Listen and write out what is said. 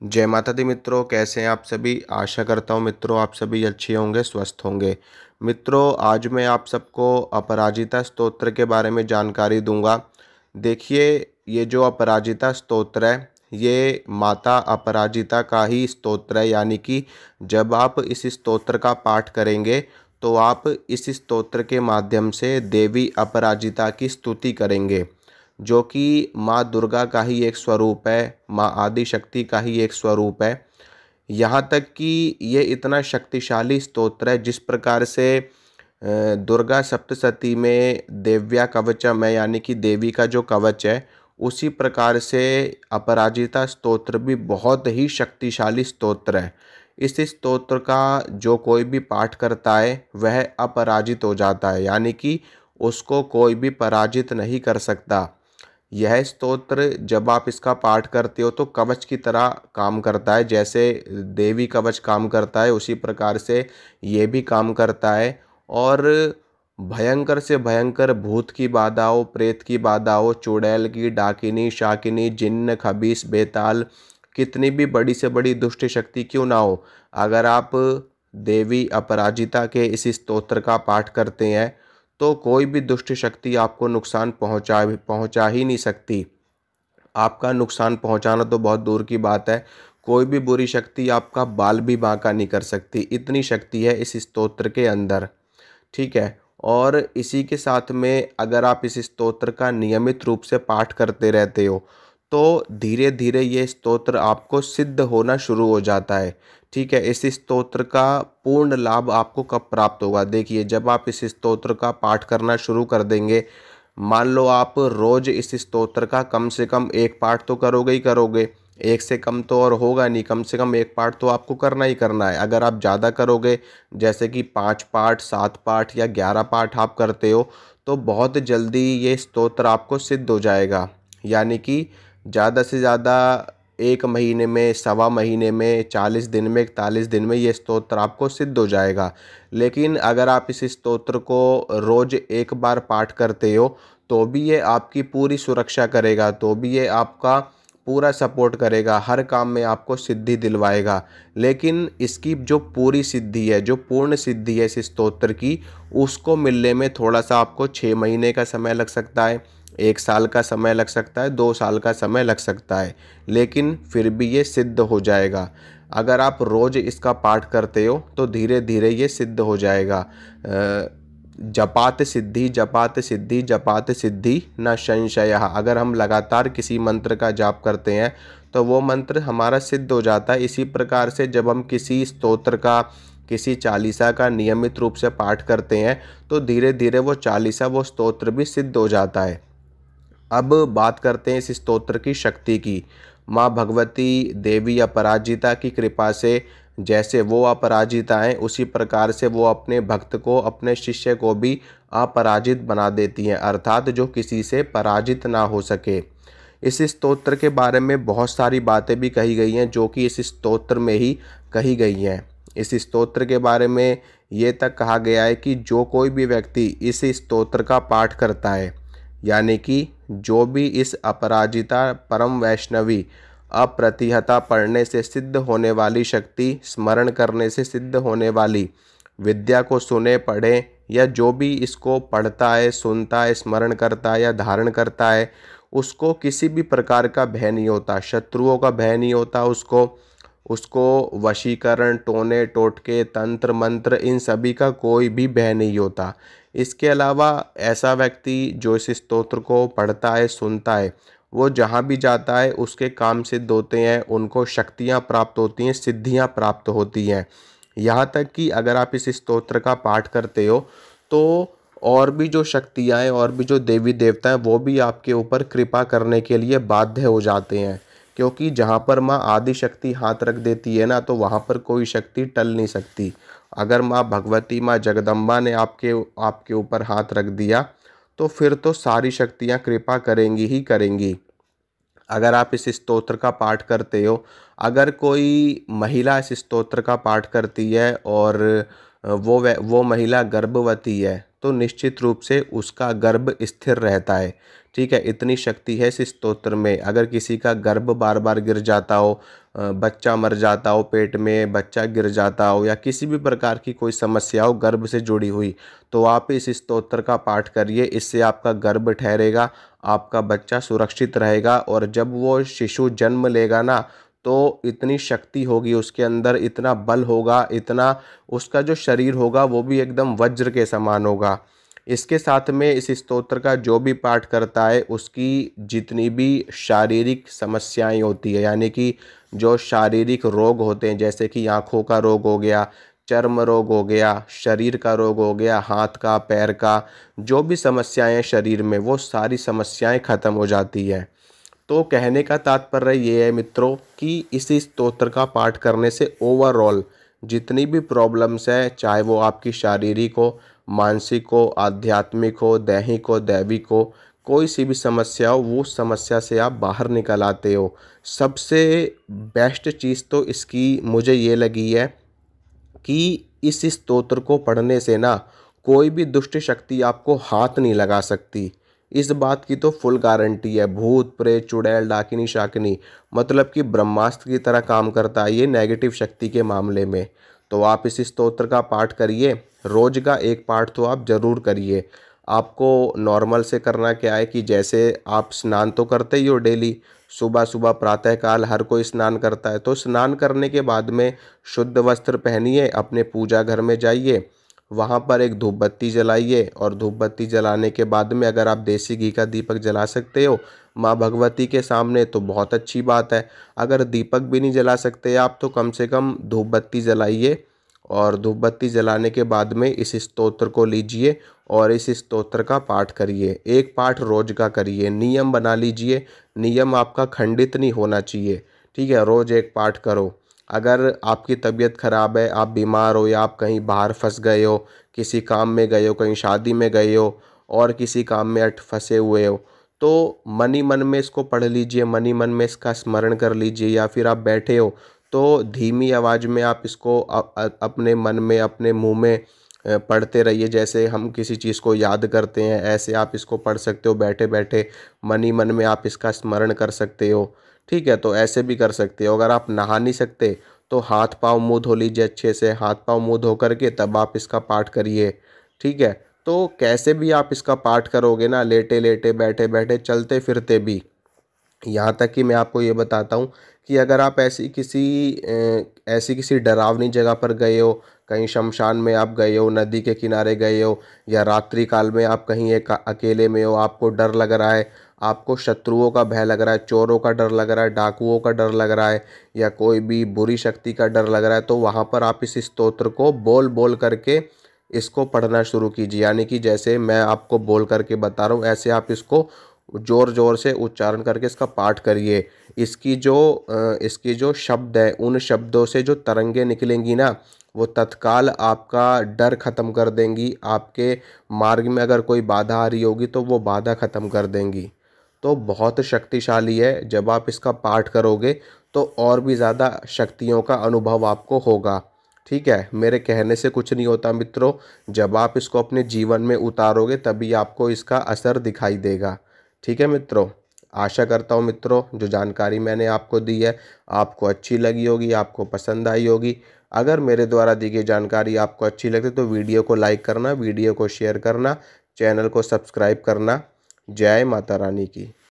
जय माता दी मित्रों, कैसे हैं आप सभी। आशा करता हूँ मित्रों आप सभी अच्छे होंगे, स्वस्थ होंगे। मित्रों, आज मैं आप सबको अपराजिता स्तोत्र के बारे में जानकारी दूंगा। देखिए, ये जो अपराजिता स्तोत्र है, ये माता अपराजिता का ही स्तोत्र है। यानी कि जब आप इस स्तोत्र का पाठ करेंगे तो आप इस स्तोत्र के माध्यम से देवी अपराजिता की स्तुति करेंगे, जो कि माँ दुर्गा का ही एक स्वरूप है, माँ आदि शक्ति का ही एक स्वरूप है। यहाँ तक कि ये इतना शक्तिशाली स्तोत्र है, जिस प्रकार से दुर्गा सप्तशती में देव्या कवचम है, यानी कि देवी का जो कवच है, उसी प्रकार से अपराजिता स्तोत्र भी बहुत ही शक्तिशाली स्तोत्र है। इस स्तोत्र का जो कोई भी पाठ करता है वह अपराजित हो जाता है, यानी कि उसको कोई भी पराजित नहीं कर सकता। यह स्तोत्र जब आप इसका पाठ करते हो तो कवच की तरह काम करता है। जैसे देवी कवच काम करता है, उसी प्रकार से ये भी काम करता है। और भयंकर से भयंकर भूत की बाधाओं, प्रेत की बाधाओं, चुड़ैल की, डाकिनी, शाकिनी, जिन्न, खबीस, बेताल, कितनी भी बड़ी से बड़ी दुष्ट शक्ति क्यों ना हो, अगर आप देवी अपराजिता के इस स्तोत्र का पाठ करते हैं तो कोई भी दुष्ट शक्ति आपको नुकसान पहुंचा ही नहीं सकती। आपका नुकसान पहुंचाना तो बहुत दूर की बात है, कोई भी बुरी शक्ति आपका बाल भी बांका नहीं कर सकती। इतनी शक्ति है इस स्तोत्र के अंदर। ठीक है। और इसी के साथ में अगर आप इस स्तोत्र का नियमित रूप से पाठ करते रहते हो तो धीरे धीरे ये स्तोत्र आपको सिद्ध होना शुरू हो जाता है। ठीक है। इस स्तोत्र का पूर्ण लाभ आपको कब प्राप्त होगा? देखिए, जब आप इस स्तोत्र का पाठ करना शुरू कर देंगे, मान लो आप रोज इस स्तोत्र का कम से कम एक पाठ तो करोगे ही करोगे। एक से कम तो और होगा नहीं, कम से कम एक पाठ तो आपको करना ही करना है। अगर आप ज़्यादा करोगे, जैसे कि 5 पाठ, 7 पाठ या 11 पाठ आप करते हो, तो बहुत जल्दी ये स्तोत्र आपको सिद्ध हो जाएगा। यानी कि ज़्यादा से ज़्यादा 1 महीने में, सवा महीने में, 40 दिन में, 41 दिन में ये स्तोत्र आपको सिद्ध हो जाएगा। लेकिन अगर आप इस स्तोत्र को रोज़ एक बार पाठ करते हो तो भी ये आपकी पूरी सुरक्षा करेगा, तो भी ये आपका पूरा सपोर्ट करेगा, हर काम में आपको सिद्धि दिलवाएगा। लेकिन इसकी जो पूरी सिद्धि है, जो पूर्ण सिद्धि है इस स्तोत्र की, उसको मिलने में थोड़ा सा आपको 6 महीने का समय लग सकता है, 1 साल का समय लग सकता है, 2 साल का समय लग सकता है, लेकिन फिर भी ये सिद्ध हो जाएगा। अगर आप रोज़ इसका पाठ करते हो तो धीरे धीरे ये सिद्ध हो जाएगा। जपात सिद्धि, जपात सिद्धि, जपात सिद्धि न संशयः। अगर हम लगातार किसी मंत्र का जाप करते हैं तो वो मंत्र हमारा सिद्ध हो जाता है। इसी प्रकार से जब हम किसी स्तोत्र का, किसी चालीसा का नियमित रूप से पाठ करते हैं तो धीरे धीरे वो चालीसा, वो स्तोत्र भी सिद्ध हो जाता है। अब बात करते हैं इस स्तोत्र की शक्ति की। माँ भगवती देवी अपराजिता की कृपा से जैसे वो अपराजिता हैं, उसी प्रकार से वो अपने भक्त को, अपने शिष्य को भी अपराजित बना देती हैं, अर्थात जो किसी से पराजित ना हो सके। इस स्तोत्र के बारे में बहुत सारी बातें भी कही गई हैं, जो कि इस स्तोत्र में ही कही गई हैं। इस स्तोत्र के बारे में ये तक कहा गया है कि जो कोई भी व्यक्ति इस स्तोत्र का पाठ करता है, यानी कि जो भी इस अपराजिता परम वैष्णवी अप्रतिहता पढ़ने से सिद्ध होने वाली शक्ति, स्मरण करने से सिद्ध होने वाली विद्या को सुने, पढ़े, या जो भी इसको पढ़ता है, सुनता है, स्मरण करता है या धारण करता है, उसको किसी भी प्रकार का भय नहीं होता, शत्रुओं का भय नहीं होता। उसको वशीकरण, टोने टोटके, तंत्र मंत्र, इन सभी का कोई भी भय नहीं होता। इसके अलावा ऐसा व्यक्ति जो इस स्तोत्र को पढ़ता है, सुनता है, वो जहाँ भी जाता है उसके काम सिद्ध होते हैं, उनको शक्तियाँ प्राप्त होती हैं, सिद्धियाँ प्राप्त होती हैं। यहाँ तक कि अगर आप इस स्तोत्र का पाठ करते हो तो और भी जो शक्तियाँ हैं, और भी जो देवी देवता हैं, वो भी आपके ऊपर कृपा करने के लिए बाध्य हो जाते हैं। क्योंकि जहाँ पर माँ आदि शक्ति हाथ रख देती है ना, तो वहाँ पर कोई शक्ति टल नहीं सकती। अगर माँ भगवती, माँ जगदम्बा ने आपके आपके ऊपर हाथ रख दिया तो फिर तो सारी शक्तियाँ कृपा करेंगी ही करेंगी। अगर आप इस स्तोत्र का पाठ करते हो, अगर कोई महिला इस स्तोत्र का पाठ करती है और वो महिला गर्भवती है, तो निश्चित रूप से उसका गर्भ स्थिर रहता है। ठीक है, इतनी शक्ति है इस स्तोत्र में। अगर किसी का गर्भ बार बार गिर जाता हो, बच्चा मर जाता हो, पेट में बच्चा गिर जाता हो, या किसी भी प्रकार की कोई समस्या हो गर्भ से जुड़ी हुई, तो आप इस स्तोत्र का पाठ करिए। इससे आपका गर्भ ठहरेगा, आपका बच्चा सुरक्षित रहेगा, और जब वो शिशु जन्म लेगा ना, तो इतनी शक्ति होगी उसके अंदर, इतना बल होगा, इतना उसका जो शरीर होगा वो भी एकदम वज्र के समान होगा। इसके साथ में इस स्तोत्र का जो भी पाठ करता है उसकी जितनी भी शारीरिक समस्याएं होती है, यानी कि जो शारीरिक रोग होते हैं, जैसे कि आँखों का रोग हो गया, चर्म रोग हो गया, शरीर का रोग हो गया, हाथ का, पैर का, जो भी समस्याएं हैं शरीर में, वो सारी समस्याएं खत्म हो जाती है। तो कहने का तात्पर्य ये है मित्रों कि इस स्तोत्र का पाठ करने से ओवरऑल जितनी भी प्रॉब्लम्स है, चाहे वो आपकी शारीरिक हो, मानसिक हो, आध्यात्मिक हो, दैहिक हो, दैविक हो, कोई सी भी समस्या हो, वो समस्या से आप बाहर निकल आते हो। सबसे बेस्ट चीज़ तो इसकी मुझे ये लगी है कि इस स्तोत्र को पढ़ने से ना कोई भी दुष्ट शक्ति आपको हाथ नहीं लगा सकती। इस बात की तो फुल गारंटी है। भूत प्रेत चुड़ैल डाकिनी शाकिनी, मतलब कि ब्रह्मास्त्र की तरह काम करता है ये नेगेटिव शक्ति के मामले में। तो आप इस स्तोत्र का पाठ करिए, रोज का एक पाठ तो आप जरूर करिए। आपको नॉर्मल से करना क्या है कि जैसे आप स्नान तो करते ही हो डेली, सुबह सुबह प्रातःकाल हर कोई स्नान करता है, तो स्नान करने के बाद में शुद्ध वस्त्र पहनिए, अपने पूजा घर में जाइए, वहाँ पर एक धूप बत्ती जलाइए, और धूप बत्ती जलाने के बाद में अगर आप देसी घी का दीपक जला सकते हो माँ भगवती के सामने तो बहुत अच्छी बात है। अगर दीपक भी नहीं जला सकते आप तो कम से कम धूप बत्ती जलाइए, और धूप बत्ती जलाने के बाद में इस स्तोत्र को लीजिए और इस स्तोत्र का पाठ करिए। एक पाठ रोज का करिए, नियम बना लीजिए, नियम आपका खंडित नहीं होना चाहिए। ठीक है, रोज एक पाठ करो। अगर आपकी तबीयत खराब है, आप बीमार हो, या आप कहीं बाहर फंस गए हो, किसी काम में गए हो, कहीं शादी में गए हो, और किसी काम में अट फंसे हुए हो, तो मन ही मन में इसको पढ़ लीजिए, मन ही मन में इसका स्मरण कर लीजिए। या फिर आप बैठे हो तो धीमी आवाज़ में आप इसको अपने मन में, अपने मुंह में पढ़ते रहिए। जैसे हम किसी चीज़ को याद करते हैं, ऐसे आप इसको पढ़ सकते हो बैठे बैठे, मन ही मन में आप इसका स्मरण कर सकते हो। ठीक है, तो ऐसे भी कर सकते हो। अगर आप नहा नहीं सकते तो हाथ पाँव मुँह धो लीजिए अच्छे से, हाथ पाँव मुँह धो करके तब आप इसका पाठ करिए। ठीक है, तो कैसे भी आप इसका पाठ करोगे ना, लेटे लेटे, बैठे बैठे, चलते फिरते भी, यहाँ तक कि मैं आपको ये बताता हूँ कि अगर आप ऐसी किसी डरावनी जगह पर गए हो, कहीं शमशान में आप गए हो, नदी के किनारे गए हो, या रात्रि काल में आप कहीं एक अकेले में हो, आपको डर लग रहा है, आपको शत्रुओं का भय लग रहा है, चोरों का डर लग रहा है, डाकुओं का डर लग रहा है, या कोई भी बुरी शक्ति का डर लग रहा है, तो वहाँ पर आप इस स्तोत्र को बोल बोल करके इसको पढ़ना शुरू कीजिए। यानी कि जैसे मैं आपको बोल करके बता रहा हूँ, ऐसे आप इसको ज़ोर ज़ोर से उच्चारण करके इसका पाठ करिए। इसकी जो शब्द है, उन शब्दों से जो तरंगे निकलेंगी ना, वो तत्काल आपका डर ख़त्म कर देंगी। आपके मार्ग में अगर कोई बाधा आ रही होगी तो वो बाधा ख़त्म कर देंगी। तो बहुत शक्तिशाली है। जब आप इसका पाठ करोगे तो और भी ज़्यादा शक्तियों का अनुभव आपको होगा। ठीक है, मेरे कहने से कुछ नहीं होता मित्रों, जब आप इसको अपने जीवन में उतारोगे तभी आपको इसका असर दिखाई देगा। ठीक है मित्रों, आशा करता हूँ मित्रों जो जानकारी मैंने आपको दी है आपको अच्छी लगी होगी, आपको पसंद आई होगी। अगर मेरे द्वारा दी गई जानकारी आपको अच्छी लगे तो वीडियो को लाइक करना, वीडियो को शेयर करना, चैनल को सब्सक्राइब करना। जय माता रानी की।